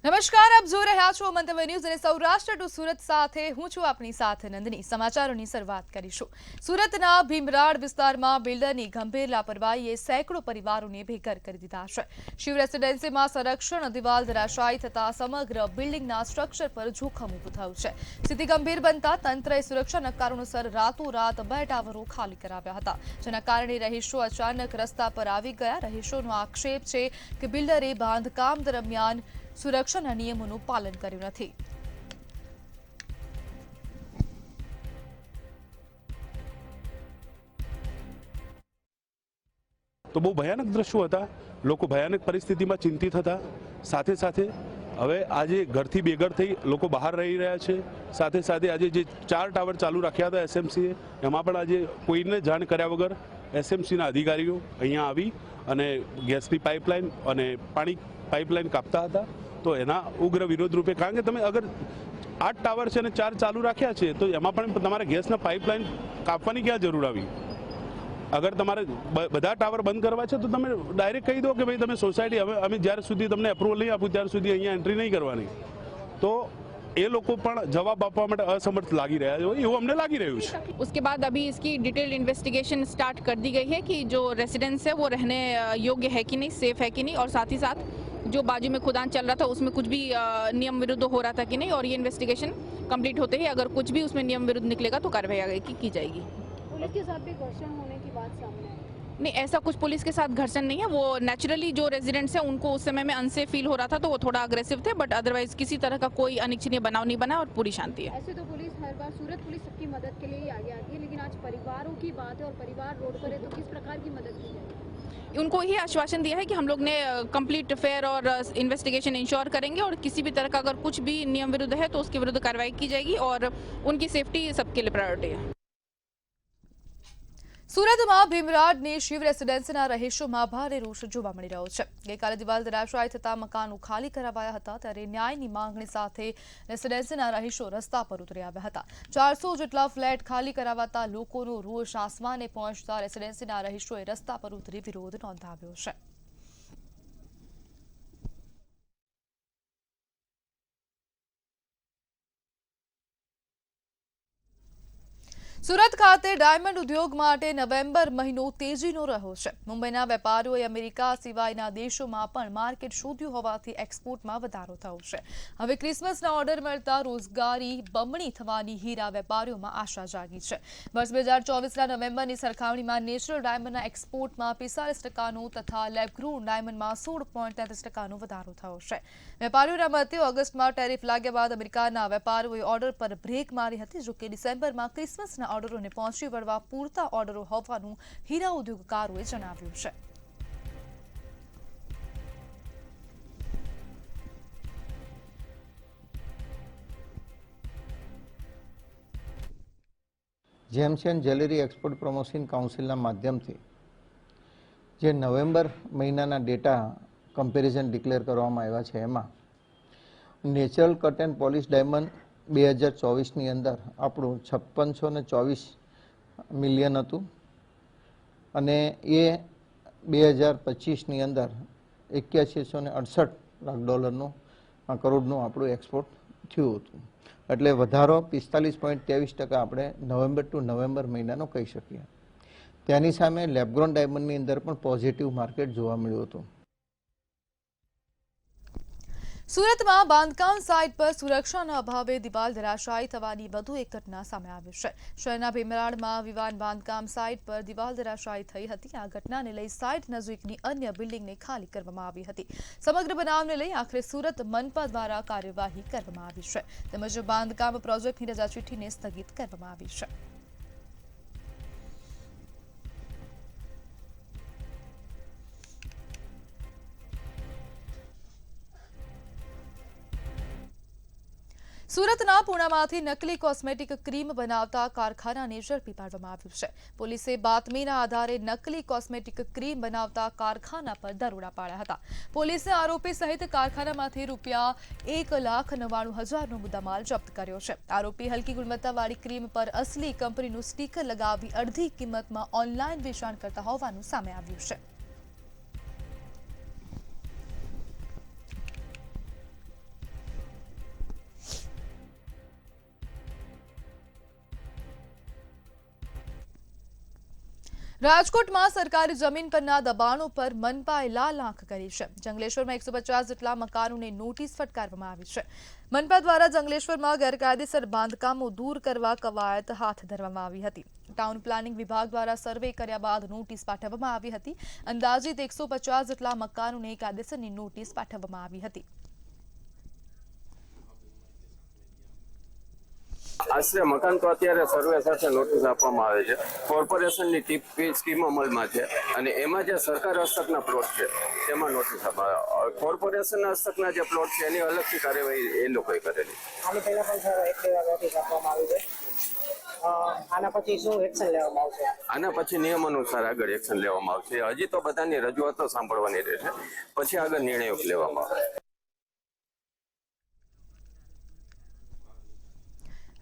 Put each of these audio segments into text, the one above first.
નમસ્કાર, આપ જોઈ રહ્યા છો મંતવ્ય ન્યૂઝ અને સૌરાષ્ટ્ર ટુ સુરત સાથે હું છું આપની સાથે નંદની। સમાચારોની શરૂઆત કરીશું। સુરતના ભીમરાડ વિસ્તારમાં બિલ્ડરની ગંભીર લાપરવાહીએ સેંકડો પરિવારોને બેઘર કરી દીધા છે। શિવ રેસિડેન્સીમાં સંરક્ષણ દિવાલ ધરાશાયી થતા સમગ્ર બિલ્ડિંગના સ્ટ્રક્ચર પર જોખમ ઊભું થયું છે। સ્થિતિ ગંભીર બનતા તંત્રએ સુરક્ષાના કારણોસર રાતોરાત 2 ટાવરો ખાલી કરાવ્યા હતા, જેના કારણે રહીશો અચાનક રસ્તા પર આવી ગયા। રહીશોનો આક્ષેપ છે કે બિલ્ડરે બાંધકામ દરમિયાન સુરક્ષાના નિયમોનું પાલન કર્યું નથી। તો બહુ ભયાનક દ્રશ્યો હતા। લોકો ભયાનક પરિસ્થિતિમાં ચિંતિત હતા। સાથે સાથે હવે આજે ઘરથી બેઘર થઈ લોકો બહાર રહી રહ્યા છે। સાથે સાથે આજે જે 4 ટાવર ચાલુ રાખ્યા હતા એસએમસીએ, એમાં પણ આજે કોઈને જાણ કર્યા વગર એસએમસીના અધિકારીઓ અહીંયા આવી અને ગેસની પાઇપલાઇન અને પાણી પાઇપલાઇન કાપતા હતા। તો એના ઉગ્ર વિરોધ રૂપે, કારણ કે તમે અગર 8 ટાવર છે અને 4 ચાલુ રાખ્યા છે તો એમાં પણ તમારે ગેસના પાઇપલાઇન કાપવાની ક્યાં જરૂર આવી? અગર તમારે બધા ટાવર બંધ કરવા છે તો તમે ડાયરેક્ટ કહી દો કે ભાઈ તમે સોસાયટી અમે જ્યાર સુધી તમને અપ્રુવલ નહીં આપું ત્યાર સુધી અહીંયા એન્ટ્રી નહીં કરવાની। તો એ લોકો પણ જવાબ આપવા માટે અસમર્થ લાગી રહ્યા છે, એવું અમને લાગી રહ્યું છે। उसके बाद अभी इसकी डिटेल्ड इन्वेस्टिगेशन स्टार्ट कर दी गई है कि जो रेसिडेंस है वो रहने योग्य है कि नहीं, सेफ है कि नहीं, और साथ ही साथ जो बाजू में खुदान चल रहा था उसमें कुछ भी नियम विरुद्ध हो रहा था कि नहीं, और ये इन्वेस्टिगेशन कंप्लीट होते ही अगर कुछ भी उसमें नियम विरुद्ध निकलेगा तो कार्रवाई आगे की जाएगी। पुलिस के साथ भी घर्षण होने की बात सामने आई। नहीं, ऐसा कुछ पुलिस के साथ घर्षण नहीं है। वो नेचुरली जो रेजिडेंट्स है उनको उस समय में अनसेफ फील हो रहा था तो वो थोड़ा अग्रेसिव थे, बट अदरवाइज किसी तरह का कोई अनिच्छनीय बनाव नहीं बना और पूरी शांति है। ऐसे तो पुलिस हर बार, सूरत पुलिस सबकी मदद के लिए ही आगे आती है, लेकिन आज परिवारों की बात है और परिवार रोड पर है, तो किस प्रकार की मदद की जाए? उनको ये आश्वासन दिया है कि हम लोग ने कंप्लीट फेयर और इन्वेस्टिगेशन इंश्योर करेंगे और किसी भी तरह का अगर कुछ भी नियम विरुद्ध है तो उसके विरुद्ध कार्रवाई की जाएगी और उनकी सेफ्टी सबके लिए प्रायोरिटी है। સુરતમાં ભીમરાડની શિવ રેસિડેન્સીના રહીશોમાં ભારે રોષ જોવા મળી રહ્યો છે। ગઈકાલે દિવાલ ધરાશાયી થતા મકાનો ખાલી કરાવાયા હતા, ત્યારે ન્યાયની માંગણી સાથે રેસિડેન્સીના રહીશો રસ્તા પર ઉતરી આવ્યા હતા। 400 જેટલા ફ્લેટ ખાલી કરાવાતા લોકોનો રોષ આસમાને પહોંચતા રેસિડેન્સીના રહીશોએ રસ્તા પર ઉતરી વિરોધ નોંધાવ્યો છે। સુરત ખાતે ડાયમંડ ઉદ્યોગ માટે નવેમ્બર મહિનો તેજીનો રહ્યો છે। મુંબઈના વેપારીઓએ અમેરિકા સિવાયના દેશોમાં પણ માર્કેટ શોધ્યું હોવાથી એક્સપોર્ટમાં વધારો થયો છે। હવે ક્રિસમસના ઓર્ડર મળતા રોજગારી બમણી થવાની હીરા વેપારીઓમાં આશા જાગી છે। વર્ષ 2024ના નવેમ્બરની સરખામણીમાં નેચરલ ડાયમંડના એક્સપોર્ટમાં 45% તથા લેબગ્રોન ડાયમંડમાં 16.33% વધારો થયો છે। વેપારીઓના મતે ઓગસ્ટમાં ટેરિફ લાગ્યા બાદ અમેરિકાના વેપારીઓએ ઓર્ડર પર બ્રેક મારી હતી, જો કે ડિસેમ્બરમાં ક્રિસમસના ઓર્ડરોને પહોંચી વળવા પૂરતા ઓર્ડરો હોવાનું હીરા ઉદ્યોગકારોએ જણાવ્યું છે। Gems and jewellery export promotion કાઉન્સિલના માધ્યમથી જે નવેમ્બર મહિનાના ડેટા કમ્પેરિઝન ડિક્લેર કરવામાં આવ્યા છે, એમાં natural cut and polish diamond 2024ની અંદર આપણું 5624 મિલિયન હતું અને એ 2025ની અંદર 8168 લાખ ડોલરનું કરોડનું આપણું એક્સપોર્ટ થયું હતું। એટલે વધારો 45.23% આપણે નવેમ્બર ટુ નવેમ્બર મહિનાનો કહી શકીએ। તેની સામે લેબગ્રોન ડાયમંડની અંદર પણ પોઝિટિવ માર્કેટ જોવા મળ્યું હતું। સુરતમાં બાંધકામ સાઇટ પર સુરક્ષાના અભાવે દિવાલ ધરાશાયી થવાની વધુ એક ઘટના સામે આવી છે। શહેરના ભીમરાડમાં વિવાન બાંધકામ સાઇટ પર દિવાલ ધરાશાયી થઈ હતી। આ ઘટનાને લઈ સાઇટ નજીકની અન્ય બિલ્ડિંગને ખાલી કરવામાં આવી હતી। સમગ્ર બનાવને લઈ આખરે સુરત મનપા દ્વારા કાર્યવાહી કરવામાં આવી છે, તેમજ બાંધકામ પ્રોજેક્ટની રજા ચિઠ્ઠીને સ્થગિત કરવામાં આવી છે। સુરતના પૂણામાંથી નકલી કોસ્મેટિક ક્રીમ બનાવતા કારખાનાને ઝડપી પાડવામાં આવ્યું છે। પોલીસે બાતમીના આધારે નકલી કોસ્મેટિક ક્રીમ બનાવતા કારખાના પર દરોડા પાડ્યા હતા। પોલીસે આરોપી સહિત કારખાનામાંથી રૂપિયા 1,99,000નો મુદ્દામાલ જપ્ત કર્યો છે। આરોપી હલકી ગુણવત્તાવાળી ક્રીમ પર અસલી કંપનીનું સ્ટીકર લગાવી અડધી કિંમતમાં ઓનલાઈન વેચાણ કરતા હોવાનું સામે આવ્યું છે। રાજકોટમાં સરકારી જમીન પરના દબાણો પર મનપાએ લાલ આંખ કરી છે. જંગલેશ્વરમાં 150 જેટલા મકાનોને નોટિસ ફટકારવામાં આવી છે. મનપા દ્વારા જંગલેશ્વરમાં ગેરકાયદેસર બાંધકામો દૂર કરવા કવાયત હાથ ધરવામાં આવી હતી. ટાઉન પ્લાનિંગ વિભાગ દ્વારા સર્વે કર્યા બાદ નોટિસ પાઠવવામાં આવી હતી. અંદાજિત 150 જેટલા મકાનોને કાયદેસરની નોટિસ પાઠવવામાં આવી હતી. આશરે મકાન તો અત્યારે સર્વે સાથે નોટિસ આપવામાં આવે છે. કોર્પોરેશનની ટીપી સ્કીમ અમલમાં છે અને એમાં જે સરકાર હસ્તકના પ્લોટ છે તેમાં નોટિસ આપવામાં આવે. કોર્પોરેશન હસ્તકના જે પ્લોટ છે એની અલગથી કાર્યવાહી એ લોકોએ કરેલી. આની પહેલા પણ સર એક વાર નોટિસ આપવામાં આવી છે. આના પછી શું એક્શન લેવામાં આવશે? આના પછી નિયમ અનુસાર આગળ એક્શન લેવામાં આવશે. હજી તો બધાની રજૂઆતો સાંભળવાની રહેશે, પછી આગળ નિર્ણયો લેવામાં આવે.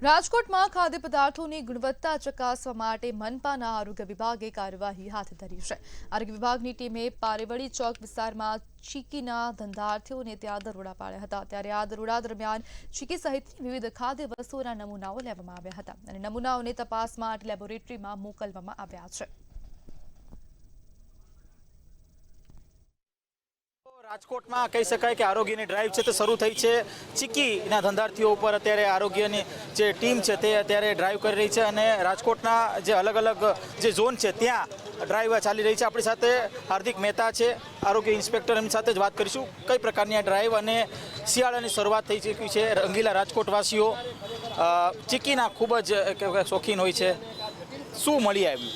રાજકોટમાં ખાદ્ય પદાર્થોની ગુણવત્તા ચકાસવા માટે મનપાના આરોગ્ય વિભાગે કાર્યવાહી હાથ ધરી છે. આરોગ્ય વિભાગની ટીમે પારેવડી ચોક વિસ્તારમાં ચીકીના ધંધાર્થીઓને ત્યાં દરોડા પાડ્યા હતા. ત્યારે આ દરોડા દરમિયાન ચીકી સહિતની વિવિધ ખાદ્ય વસ્તુઓના નમૂનાઓ લેવામાં આવ્યા હતા અને નમૂનાઓને તપાસ માટે લેબોરેટરીમાં મોકલવામાં આવ્યા છે. રાજકોટમાં કહી શકાય કે આરોગ્યની ડ્રાઈવ છે તે શરૂ થઈ છે. ચીકીના ધંધાર્થીઓ ઉપર અત્યારે આરોગ્યની જે ટીમ છે તે અત્યારે ડ્રાઈવ કરી રહી છે અને રાજકોટના જે અલગ અલગ જે ઝોન છે ત્યાં ડ્રાઈવ ચાલી રહી છે. આપણી સાથે હાર્દિક મહેતા છે, આરોગ્ય ઇન્સ્પેક્ટર, એમની સાથે જ વાત કરીશું કઈ પ્રકારની આ ડ્રાઈવ અને શિયાળાની શરૂઆત થઈ ચૂકી છે. રંગીલા રાજકોટવાસીઓ ચીકીના ખૂબ જ શોખીન હોય છે. શું મળી આવ્યું?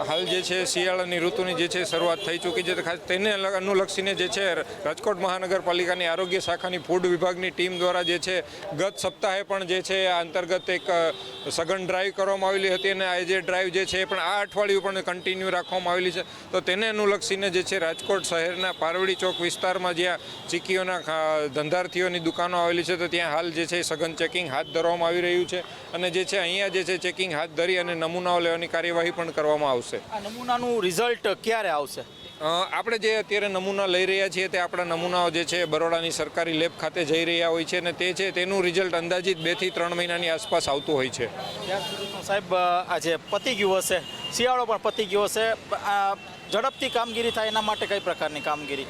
હાલ જે છે શિયાળાની ઋતુની જે છે શરૂઆત થઈ ચૂકી છે. ખાસ તેને અનુલક્ષીને જે છે રાજકોટ મહાનગરપાલિકાની આરોગ્ય શાખાની ફૂડ વિભાગની ટીમ દ્વારા જે છે ગત સપ્તાહે પણ જે છે આ અંતર્ગત એક સઘન ડ્રાઈવ કરવામાં આવેલી હતી અને આ જે ડ્રાઈવ જે છે એ પણ આ અઠવાડિયું પણ કન્ટિન્યુ રાખવામાં આવેલી છે. તો તેને અનુલક્ષીને જે છે રાજકોટ શહેરના પારવડી ચોક વિસ્તારમાં જ્યાં ચીકીઓના ધંધાર્થીઓની દુકાનો આવેલી છે તો ત્યાં હાલ જે છે સઘન ચેકિંગ હાથ ધરવામાં આવી રહ્યું છે અને જે છે અહીંયા જે છે ચેકિંગ હાથ ધરી અને નમૂનાઓ લેવાની કાર્યવાહી પણ કરવામાં આવશે. આ નમૂનાનું રિઝલ્ટ ક્યારે આવશે? આપણે જે અત્યારે નમૂના લઈ રહ્યા છીએ તે આપણા નમૂનાઓ જે છે બરોડાની સરકારી લેબ ખાતે જઈ રહ્યા હોય છે અને તે છે તેનું રિઝલ્ટ અંદાજિત 2 થી 3 મહિનાની આસપાસ આવતું હોય છે. સાહેબ, આજે પતી ગયું હશે, શિયાળો પણ પતી ગયો હશે, ઝડપથી કામગીરી થાય એના માટે કઈ પ્રકારની કામગીરી?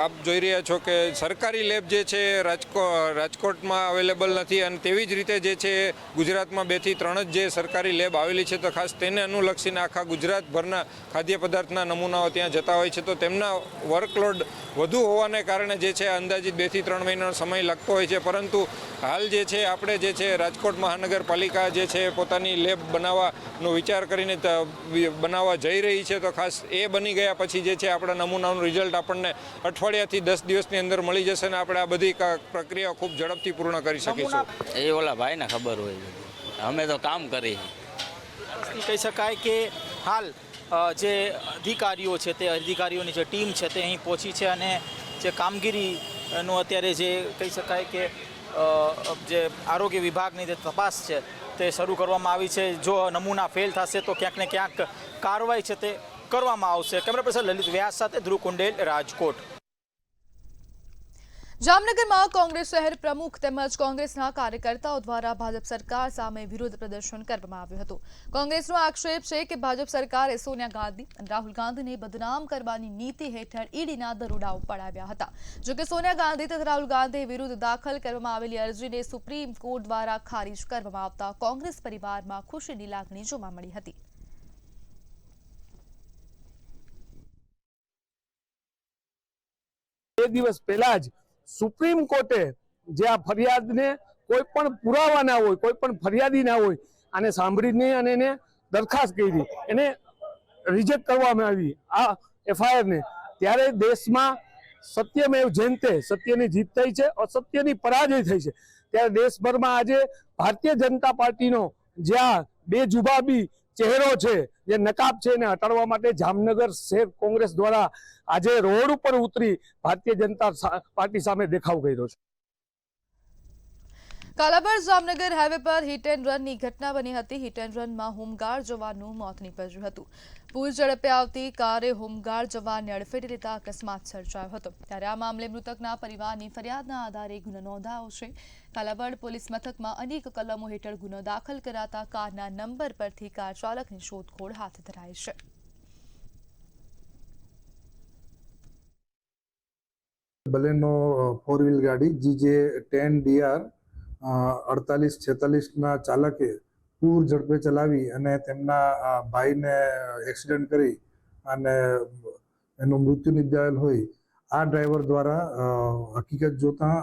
આપ જોઈ રહ્યા છો કે સરકારી લેબ જે છે રાજકોટમાં અવેલેબલ નથી અને તેવી જ રીતે જે છે ગુજરાતમાં 2 થી 3 જ જે સરકારી લેબ આવેલી છે તો ખાસ તેને અનુલક્ષીને આખા ગુજરાતભરના ખાદ્ય પદાર્થના નમૂનાઓ ત્યાં જતા હોય છે. તો તેમના વર્કલોડ વધુ હોવાને કારણે જે છે અંદાજિત 2 થી 3 મહિનાનો સમય લાગતો હોય છે. પરંતુ હાલ જે છે આપણે જે છે રાજકોટ મહાનગરપાલિકા જે છે પોતાની લેબ બનાવવાનો વિચાર કરીને બનાવવા જઈ રહી છે. તો ખાસ એ બની ગયા પછી જે છે આપણા નમૂનાનું રિઝલ્ટ આપણને અઠવાડિયાથી 10 દિવસની અંદર મળી જશે અને આપણે આ બધી પ્રક્રિયા ખૂબ ઝડપથી પૂર્ણ કરી શકીશું. એ ઓલા ભાઈને ખબર હોય, અમે તો કામ કરી. કહી શકાય કે હાલ જે અધિકારીઓ છે તે અધિકારીઓની જે ટીમ છે તે અહીં પહોંચી છે અને જે કામગીરીનું અત્યારે જે કહી શકાય કે જે આરોગ્ય વિભાગની જે તપાસ છે તે શરૂ કરવામાં આવી છે. જો નમૂના ફેલ થશે તો ક્યાંક ને ક્યાંક કાર્યવાહી છે તે કરવામાં આવશે. કેમેરા પર્સન લલિત વ્યાસ સાથે ધ્રુવ કુંડેલ, રાજકોટ. જામનગરમાં કોંગ્રેસ શહેર પ્રમુખ તેમજ કોંગ્રેસના કાર્યકર્તાઓ દ્વારા ભાજપ સરકાર સામે વિરોધ પ્રદર્શન કરવામાં આવ્યું હતું. કોંગ્રેસનો આક્ષેપ છે કે ભાજપ સરકારે સોનિયા ગાંધી અને રાહુલ ગાંધીને બદનામ કરવાની નીતિ હેઠળ ઈડીના દરોડાઓ પડાવ્યા હતા. જોકે સોનિયા ગાંધી તથા રાહુલ ગાંધી વિરુદ્ધ દાખલ કરવામાં આવેલી અરજીને સુપ્રીમ કોર્ટ દ્વારા ખારીજ કરવામાં આવતા કોંગ્રેસ પરિવારમાં ખુશીની લાગણી જોવા મળી હતી. એક દિવસ પહેલા જ સુપ્રીમ કોર્ટે જે આ ફરિયાદને કોઈ પણ પુરાવા ના હોય, કોઈ પણ ફરિયાદી ના હોય, આને સાંભળીને અને એને દરખાસ્ત કરી, એને રિજેક્ટ કરવામાં આવી આ એફઆઈઆર ને. ત્યારે દેશમાં સત્યમેવ જયતે, સત્યની જીત થઈ છે, અસત્યની પરાજય થઈ છે. ત્યારે દેશભરમાં આજે ભારતીય જનતા પાર્ટીનો જ્યાં બેજુબાબી ચહેરો છે, જે નકાબ છે, એને હટાડવા માટે જામનગર શહેર કોંગ્રેસ દ્વારા આજે રોડ ઉપર ઉતરી ભારતીય જનતા પાર્ટી સામે દેખાવ કર્યો છે. કાલાબર જામનગર હાઈવે પર હિટ એન્ડ રનની ઘટના બની હતી. હિટ એન્ડ રનમાં હોમગાર્ડ જવાનનું મોત નીપજ્યું હતું. પૂર ઝડપે આવતી કારે હોમગાર્ડ જવાનને અડફેટે લેતા અકસ્માત સર્જાયો હતો. ત્યારે આ મામલે મૃતકના પરિવારની ફરિયાદના આધારે ગુનો નોંધાયો છે. કાલાબડ પોલીસ મથકમાં અનેક કલમો હેઠળ ગુનો દાખલ કરાતા કારના નંબર પરથી કાર ચાલકની શોધખોળ હાથ ધરાઈ છે. બલેનો 4 વ્હીલ ગાડી GJ10DR 4846ના ચાલકે પૂર ઝડપે ચલાવી અને તેમના ભાઈને એક્સિડન્ટ કરી અને એનું મૃત્યુ નિપજાવેલ હોય. આ ડ્રાઈવર દ્વારા હકીકત જોતા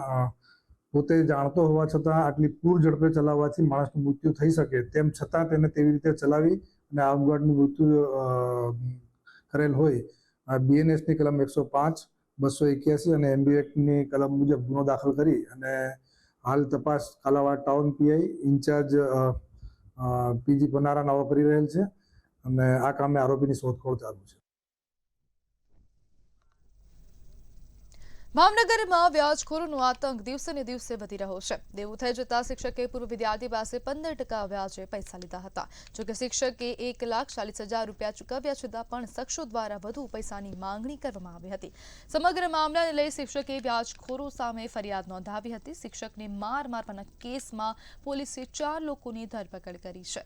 પોતે જાણતો હોવા છતાં આટલી પૂર ઝડપે ચલાવવાથી માણસનું મૃત્યુ થઈ શકે તેમ છતાં તેને તેવી રીતે ચલાવી અને આપઘાતનું મૃત્યુ કરેલ હોય BNSની કલમ 105, 281 અને MB એક્ટની કલમ મુજબ ગુનો દાખલ કરી અને હાલ તપાસ Kalavad town PI in charge PG Panara નાઓ કરી રહેલ છે અને આ કામે આરોપીની શોધખોળ ચાલુ છે. ભાવનગરમાં વ્યાજખોરોનો આતંક દિવસે ને દિવસે વધી રહ્યો છે. દેવું થઈ જતા શિક્ષકે પૂર્વ વિદ્યાર્થી પાસે 15% વ્યાજે પૈસા લીધા હતા. જોકે શિક્ષકે 1,40,000 રૂપિયા ચૂકવ્યા છતાં પણ શખ્સો દ્વારા વધુ પૈસાની માંગણી કરવામાં આવી હતી. સમગ્ર મામલાને લઈ શિક્ષકે વ્યાજખોરો સામે ફરિયાદ નોંધાવી હતી. શિક્ષકને માર મારવાના કેસમાં પોલીસે 4 લોકોની ધરપકડ કરી છે.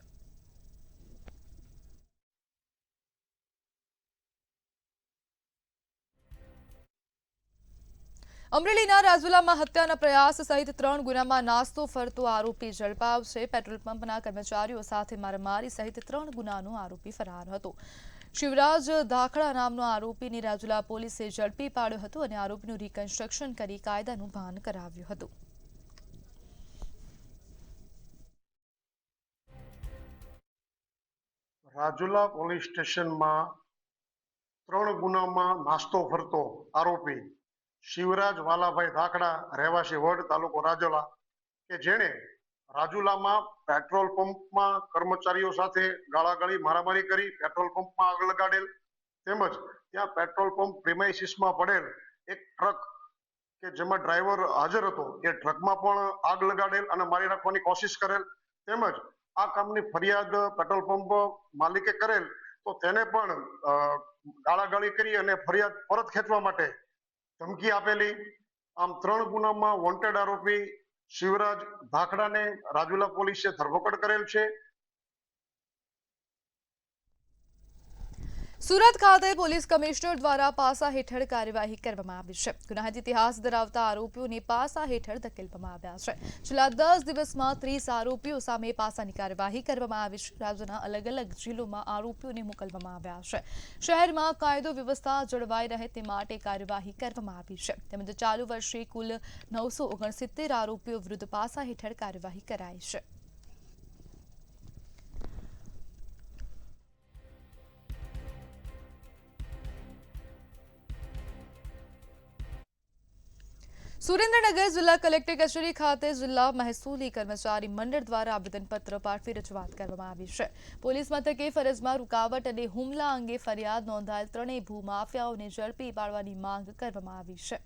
અમરેલીના રાજુલામાં હત્યાના પ્રયાસ સહિત 3 ગુનામાં નાસ્તો ફરતો આરોપી ઝડપાયો છે. પેટ્રોલ પંપના કર્મચારીઓ સાથે મારામારી સહિત 3 ગુનાનો આરોપી ફરાર હતો. શિવરાજ ધાખડા નામનો આરોપીને રાજુલા પોલીસે ઝડપી પાડ્યો હતો અને આરોપીનું રિકન્સ્ટ્રક્શન કરી કાયદાનું ભાન કરાવ્યું હતું. રાજુલા પોલીસ સ્ટેશનમાં 3 ગુનામાં નાસ્તો ફરતો આરોપી શિવરાજ વાલાભાઈ ધાખડા રહેવાસી વડ તાલુકો રાજુલા કે જેણે રાજુલામાં પેટ્રોલ પંપમાં કર્મચારીઓ સાથે ગાળાગાળી મારામારી કરી પેટ્રોલ પંપમાં આગ લગાડેલ તેમજ ત્યાં પેટ્રોલ પંપ પ્રિમાઇસીસમાં પડેલ એક ટ્રક કે જેમાં ડ્રાઈવર હાજર હતો એ ટ્રકમાં પણ આગ લગાડેલ અને મારી નાખવાની કોશિશ કરેલ તેમજ આ કામની ફરિયાદ પેટ્રોલ પંપ માલિકે કરેલ તો તેને પણ ગાળાગાળી કરી અને ફરિયાદ પરત ખેંચવા માટે ધમકી આપેલી. આમ 3 ગુનામાં વોન્ટેડ આરોપી શિવરાજ ધાખડાને રાજુલા પોલીસે ધરપકડ કરેલ છે. સુરત ખાતે પોલીસ કમિશનર દ્વારા પાસા હેઠળ કાર્યવાહી કરવામાં આવી છે. ગુનાહિત ઇતિહાસ ધરાવતા આરોપીઓને પાસા હેઠળ ધકેલવામાં આવ્યા છે. છેલ્લા 10 દિવસમાં 30 આરોપીઓ સામે પાસાની કાર્યવાહી કરવામાં આવી છે. રાજ્યના અલગ અલગ જિલ્લામાં આરોપીઓને મોકલવામાં આવ્યા છે. શહેરમાં કાયદો વ્યવસ્થા જળવાઈ રહે તે માટે કાર્યવાહી કરવામાં આવી છે. તેમજ ચાલુ વર્ષે કુલ 969 આરોપીઓ વિરુદ્ધ પાસા હેઠળ કાર્યવાહી કરાઈ છે. સુરેન્દ્રનગર જિલ્લા કલેક્ટર કચેરી ખાતે જિલ્લા મહેસૂલી કર્મચારી મંડળ દ્વારા આવેદનપત્ર પાઠવી રજૂઆત કરવામાં આવી છે. પોલીસ મથકે ફરજમાં રૂકાવટ અને હુમલા અંગે ફરિયાદ નોંધાયેલ 3 ભૂમાફિયાઓને ઝડપી પાડવાની માંગ કરવામાં આવી છે.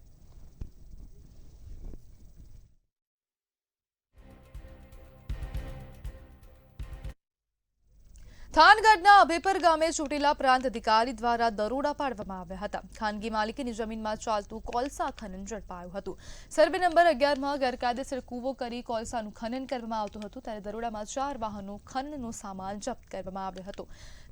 થાનગઢના અભેપર ગામે ચૂંટેલા પ્રાંત અધિકારી દ્વારા દરોડા પાડવામાં આવ્યા હતા. ખાનગી માલિકીની જમીનમાં ચાલતું કોલસા ખનન ઝડપાયું હતું. સર્વે નંબર 11માં ગેરકાયદેસર કૂવો કરી કોલસાનું ખનન કરવામાં આવતું હતું ત્યારે દરોડામાં 4 વાહનો ખનનનો સામાન જપ્ત કરવામાં આવ્યો હતો.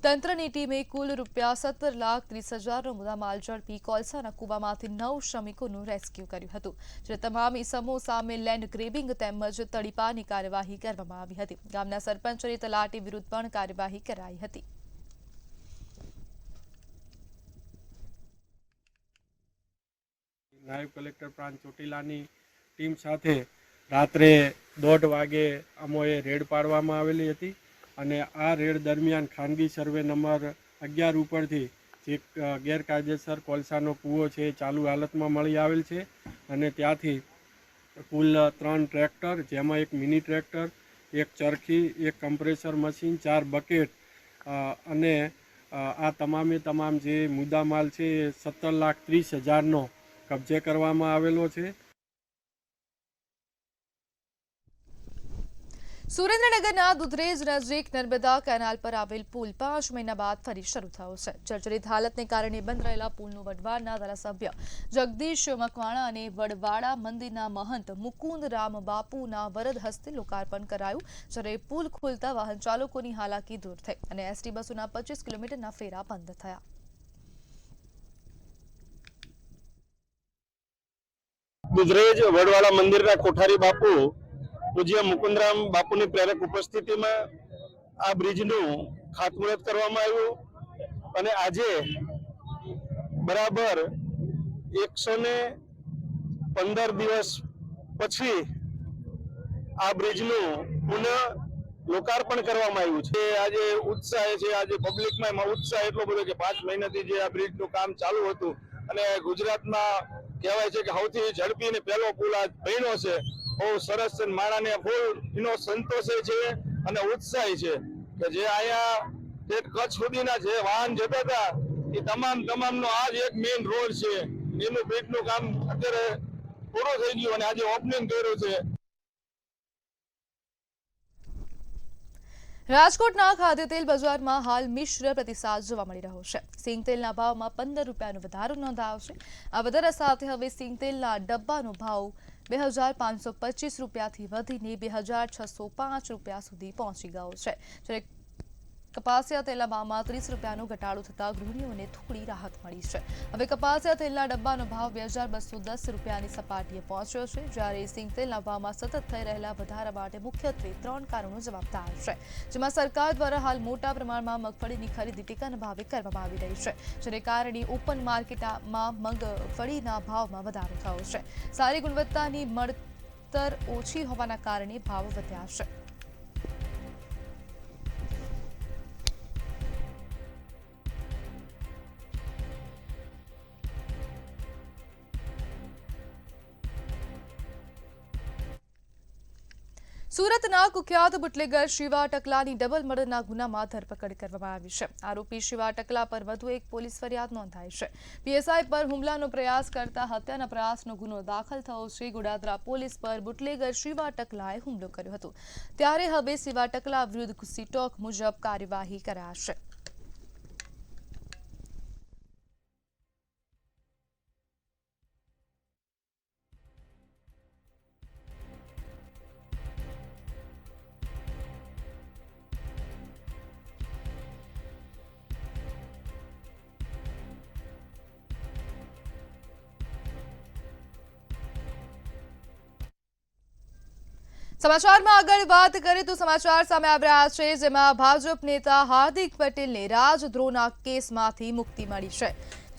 તંત્રની ટીમે કુલ ₹17,30,000નો મુદ્દામાલ ઝડપી કોલસાના કૂવામાંથી 9 શ્રમિકોનું રેસ્ક્યુ કર્યું હતું. જે તમામ ઇસમો સામે લેન્ડ ગ્રેબિંગ તેમજ તડીપાની કાર્યવાહી કરવામાં આવી હતી. ગામના સરપંચ અને તલાટી વિરુદ્ધ પણ કાર્યવાહી કરાઈ હતી. નાયબ કલેક્ટર પ્રાંત ચોટીલાની ટીમ સાથે રાત્રે 1:30 વાગે અમોએ રેડ પાડવામાં આવેલી હતી અને આ રેડ દરમિયાન ખાનગી સર્વે નંબર 11 ઉપરથી જે ગેરકાયદેસર કોલસાનો કૂવો છે એ ચાલુ હાલતમાં મળી આવેલ છે અને ત્યાંથી કુલ 3 ટ્રેક્ટર જેમાં એક મિની ટ્રેક્ટર, એક ચરખી, એક કમ્પ્રેસર મશીન, 4 બકેટ અને આ તમામ જે મુદ્દામાલ છે એ 17,30,000નો કબજે કરવામાં આવેલો છે. સુરેન્દ્રનગરના દુધરેજ નજીક નર્મદા કેનાલ પર આવેલ પુલ 5 મહિના બાદ ફરી શરૂ થયો છે. જર્જરિત હાલતને કારણે બંધ રહેલા પુલનું વઢવાડના ધારાસભ્ય જગદીશ મકવાણા અને વડવાડા મંદિરના મહંત મુકુંદ રામ બાપુના વરદ હસ્તે લોકાર્પણ કરાયું. જ્યારે પુલ ખુલતા વાહન ચાલકોની હાલાકી દૂર થઈ અને એસટી બસોના 25 કિલોમીટરના ફેરા બંધ થયા. દુધરેજ વડવાળા મંદિરના કોઠારી બાપુ પૂજ્ય મુકુંદરામ બાપુની પ્રેરક ઉપસ્થિતિમાં આ બ્રિજનું ખાતમુહૂર્ત કરવામાં આવ્યું અને આજે બરાબર 115 દિવસ પછી આ બ્રિજનું પુનઃ લોકાર્પણ કરવામાં આવ્યું છે. આજે ઉત્સાહ છે, આજે પબ્લિકમાં ઉત્સાહ એટલો બધો કે 5 મહિનાથી જે આ બ્રિજનું કામ ચાલુ હતું અને ગુજરાતમાં કહેવાય છે કે સૌથી ઝડપી અને પહેલો પુલ આ બન્યો છે. બહુ સરસ છે, માણાને ફૂલ એનો સંતોષ છે અને ઉત્સાહ છે કે જે અહીંયા કચ્છ સુધીના જે વાહન જતા હતા એ તમામનો આજ એક મેઇન રોડ છે, એનું બ્રિજનું કામ અત્યારે પૂરું થઈ ગયું અને આજે ઓપનિંગ કર્યું છે. રાજકોટના ખાદ્ય તેલ બજારમાં હાલ મિશ્ર પ્રતિસાદ જોવા મળી રહ્યો છે. સિંગ તેલના ભાવમાં 15 રૂપિયાનો વધારો નોંધાયો છે. આ વધારા સાથે હવે સિંગ તેલના ડબ્બાનો ભાવ 2525 રૂપિયાથી વધીને 2605 રૂપિયા સુધી પહોંચી ગયો છે. જ્યારે કપાસિયા તેલના ભાવમાં 30 રૂપિયાનો ઘટાડો થતાં ગૃહિણીઓને થોડી રાહત મળી છે. હવે કપાસિયા તેલના ડબ્બાનો ભાવ 2210 રૂપિયાની સપાટીએ પહોંચ્યો છે. જ્યારે સિંગ તેલના ભાવમાં સતત થઈ રહેલા વધારા માટે મુખ્યત્વે 3 કારણો જવાબદાર છે, જેમાં સરકાર દ્વારા હાલ મોટા પ્રમાણમાં મગફળીની ખરીદી ટેકાના ભાવે કરવામાં આવી રહી છે, જેને કારણે ઓપન માર્કેટમાં મગફળીના ભાવમાં વધારો થયો છે. સારી ગુણવત્તાની મળતર ઓછી હોવાના કારણે ભાવ વધ્યા છે. સુરતના કુખ્યાત બુટલેગર શિવા ટકલાની ડબલ મર્ડરના ગુનામાં ધરપકડ કરવામાં આવી છે. આરોપી શિવા ટકલા પર વધુ એક પોલીસ ફરિયાદ નોંધાઈ છે. પીએસઆઈ પર હુમલાનો પ્રયાસ કરતા હત્યાના પ્રયાસનો ગુનો દાખલ થયો છે. ગોડાદરા પોલીસ પર બુટલેગર શિવા ટકલાએ હુમલો કર્યો હતો, ત્યારે હવે શિવા ટકલા વિરુદ્ધ ગુસ્સી ટોક મુજબ કાર્યવાહી કરાશે. સમાચારમાં આગળ વાત કરીએ તો સમાચાર સામે આવી રહ્યા છે, જેમાં ભાજપ નેતા હાર્દિક પટેલને રાજદ્રોહના કેસમાંથી મુક્તિ મળી છે.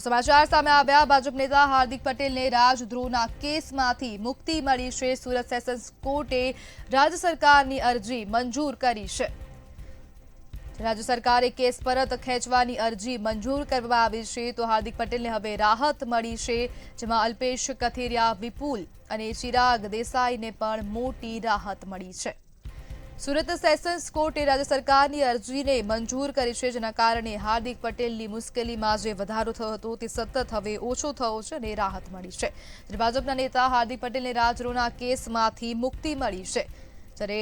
સમાચાર સામે આવ્યા, ભાજપ નેતા હાર્દિક પટેલને રાજદ્રોહના કેસમાંથી મુક્તિ મળી છે. સુરત સેશન્સ કોર્ટે રાજ્ય સરકારની અરજી મંજૂર કરી છે. રાજ્ય સરકારે કેસ પરત ખેંચવાની અરજી મંજૂર કરવામાં આવી છે. તો હાર્દિક પટેલને હવે રાહત મળી છે, જેમાં અલ્પેશ કથિરિયા, વિપુલ અને ચિરાગ દેસાઈને પણ મોટી રાહત મળી છે. સુરત સેશન્સ કોર્ટે રાજ્ય સરકારની અરજીને મંજૂર કરી છે, જેના કારણે હાર્દિક પટેલની મુશ્કેલીમાં જે વધારો થયો હતો તે સતત હવે ઓછો થયો છે અને રાહત મળી છે. ભાજપના નેતા હાર્દિક પટેલને રાજદ્રોહના કેસમાંથી મુક્તિ મળી છે. જ્યારે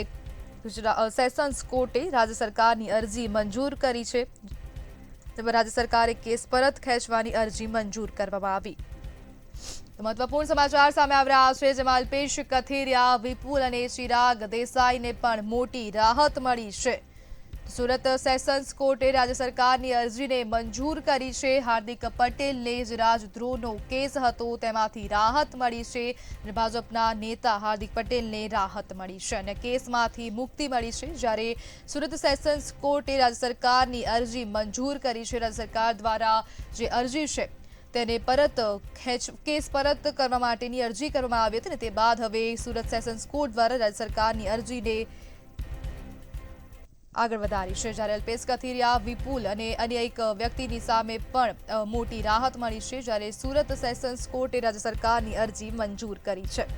સેશન્સ કોર્ટે રાજ્ય સરકારની અરજી મંજૂર કરી છે, તેમાં રાજ્ય સરકારે કેસ પરત ખેંચવાની અરજી મંજૂર કરવામાં આવી. મહત્વપૂર્ણ સમાચાર સામે આવી રહ્યા છે, જેમાં અલ્પેશ કથિરિયા, વિપુલ અને ચિરાગ દેસાઈને પણ મોટી રાહત મળી છે. સુરત સેશન્સ કોર્ટે રાજ્ય સરકારની અરજીને મંજૂર કરી છે. હાર્દિક પટેલને જે રાજદ્રોહનો કેસ હતો તેમાંથી રાહત મળી છે. ભાજપના નેતા હાર્દિક પટેલને રાહત મળી છે અને કેસમાંથી મુક્તિ મળી છે. જ્યારે સુરત સેશન્સ કોર્ટે રાજ્ય સરકારની અરજી મંજૂર કરી છે. રાજ્ય સરકાર દ્વારા જે અરજી છે તેને કેસ પરત કરવા માટેની અરજી કરવામાં આવી હતી, અને તે બાદ હવે સુરત સેશન્સ કોર્ટ દ્વારા રાજ્ય સરકારની અરજીને આગળ વધારી છે. જ્યારે અલ્પેશ કથિરિયા, વિપુલ અને અન્ય એક વ્યક્તિની સામે પણ મોટી રાહત મળી છે. જ્યારે સુરત સેશન્સ કોર્ટે રાજ્ય સરકારની અરજી મંજૂર કરી છે.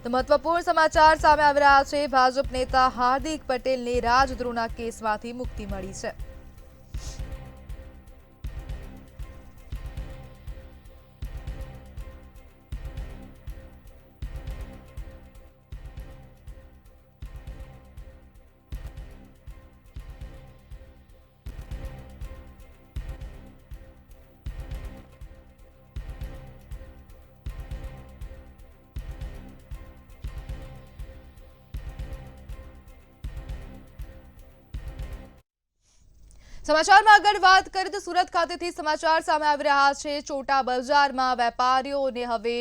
તો મહત્વપૂર્ણ સમાચાર સામે આવી રહ્યા છે, ભાજપ નેતા હાર્દિક પટેલને રાજદ્રોહના કેસમાંથી મુક્તિ મળી છે. સમાચારમાં આગળ વાત કરીએ તો સુરત ખાતેથી સમાચાર સામે આવી રહ્યા છે। ચોટા બજારમાં વેપારીઓને હવે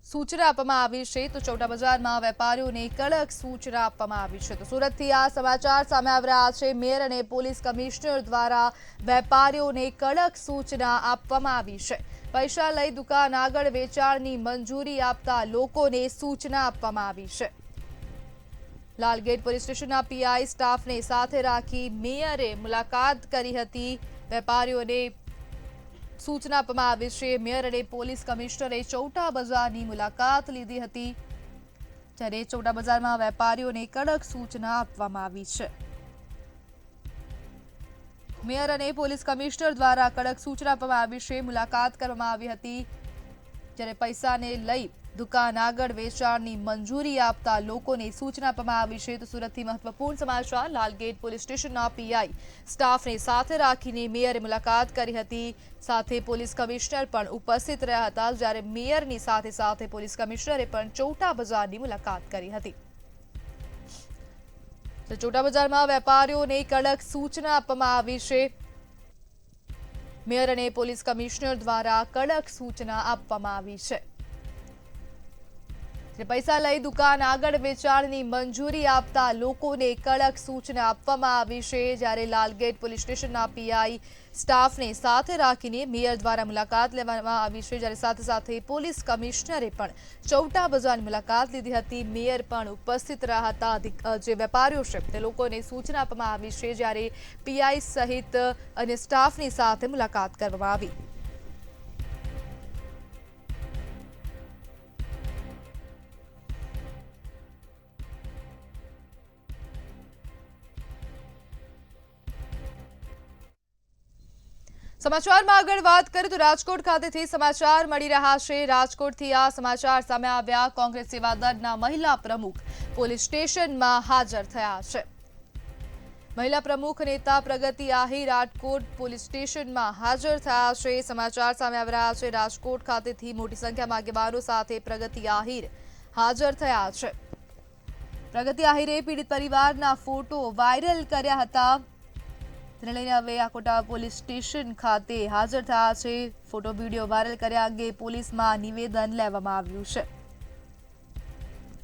સૂચના આપવામાં આવી છે। તો ચોટા બજારમાં વેપારીઓને કડક સૂચના આપવામાં આવી છે। તો સુરતથી આ સમાચાર સામે આવી રહ્યા છે। મેયર અને પોલીસ કમિશનર દ્વારા વેપારીઓને કડક સૂચના આપવામાં આવી છે। પૈસા લઈ દુકાન આગળ વેચાણની મંજૂરી આપતા લોકોને સૂચના આપવામાં આવી છે। લાલગેટ પોલીસ સ્ટેશનના પીઆઈ સ્ટાફને સાથે રાખી મેયરે મુલાકાત કરી હતી। વેપારીઓને સૂચના આપવામાં આવી છે। મેયર અને પોલીસ કમિશનરે ચોટા બજારની મુલાકાત લીધી હતી, જ્યારે ચોટા બજારમાં વેપારીઓને કડક સૂચના આપવામાં આવી છે। મેયર અને પોલીસ કમિશનર દ્વારા કડક સૂચના આપવામાં આવી છે। મુલાકાત કરવામાં આવી હતી, જ્યારે પૈસાને લઈ દુકાન આગળ વેચાણની મંજૂરી આપતા લોકોને સૂચના આપવામાં આવી છે। તો સુરતથી મહત્વપૂર્ણ સમાચાર। લાલગેટ પોલીસ સ્ટેશનના પીઆઈ સ્ટાફને સાથે રાખીને મેયરે મુલાકાત કરી હતી, સાથે પોલીસ કમિશનર પણ ઉપસ્થિત રહ્યા હતા, જ્યારે મેયરની સાથે સાથે પોલીસ કમિશનરે પણ ચોટા બજારની મુલાકાત કરી હતી। તો ચોટા બજારમાં વેપારીઓને કડક સૂચના આપવામાં આવી છે। મેયર અને પોલીસ કમિશનર દ્વારા કડક સૂચના આપવામાં આવી છે। પૈસા લઈ દુકાન આગળ વેચાણની મંજૂરી આપતા લોકોને કડક સૂચના આપવામાં આવી છે, જ્યારે લાલગેટ પોલીસ સ્ટેશનના પીઆઈ સ્ટાફને સાથે રાખીને મેયર દ્વારા મુલાકાત લેવામાં આવી છે, જ્યારે સાથે સાથે પોલીસ કમિશનરે પણ ચોટા બજારની મુલાકાત લીધી હતી। મેયર પણ ઉપસ્થિત રહ્યા હતા। જે વેપારીઓ છે તે લોકોને સૂચના આપવામાં આવી છે, જ્યારે પીઆઈ સહિત અને સ્ટાફની સાથે મુલાકાત કરવામાં આવી। સમાચારમાં આગળ વાત કરીએ તો રાજકોટ ખાતેથી સમાચાર મળી રહ્યા છે। રાજકોટથી આ સમાચાર સામે આવ્યા। કોંગ્રેસ સેવા દળના મહિલા પ્રમુખ પોલીસ સ્ટેશનમાં હાજર થયા છે। મહિલા પ્રમુખ નેતા પ્રગતિ આહિર રાજકોટ પોલીસ સ્ટેશનમાં હાજર થયા છે। સમાચાર સામે આવી રહ્યા છે। રાજકોટ ખાતેથી મોટી સંખ્યામાં આગેવાનો સાથે પ્રગતિ આહિર હાજર થયા છે। પ્રગતિ આહિરે પીડિત પરિવારના ફોટો વાયરલ કર્યા હતા, તેને લઈને હવે આકોટા પોલીસ સ્ટેશન ખાતે હાજર થયા છે। ફોટો વિડીયો વાયરલ કર્યા અંગે પોલીસમાં નિવેદન લેવામાં આવ્યું છે।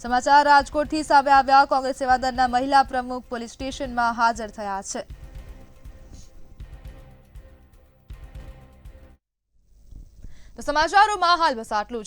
સમાચાર રાજકોટથી સામે આવ્યા। કોંગ્રેસ સેવા દળના મહિલા પ્રમુખ પોલીસ સ્ટેશનમાં હાજર થયા છે। તો સમાચારોમાં હાલ બસ આટલું જ।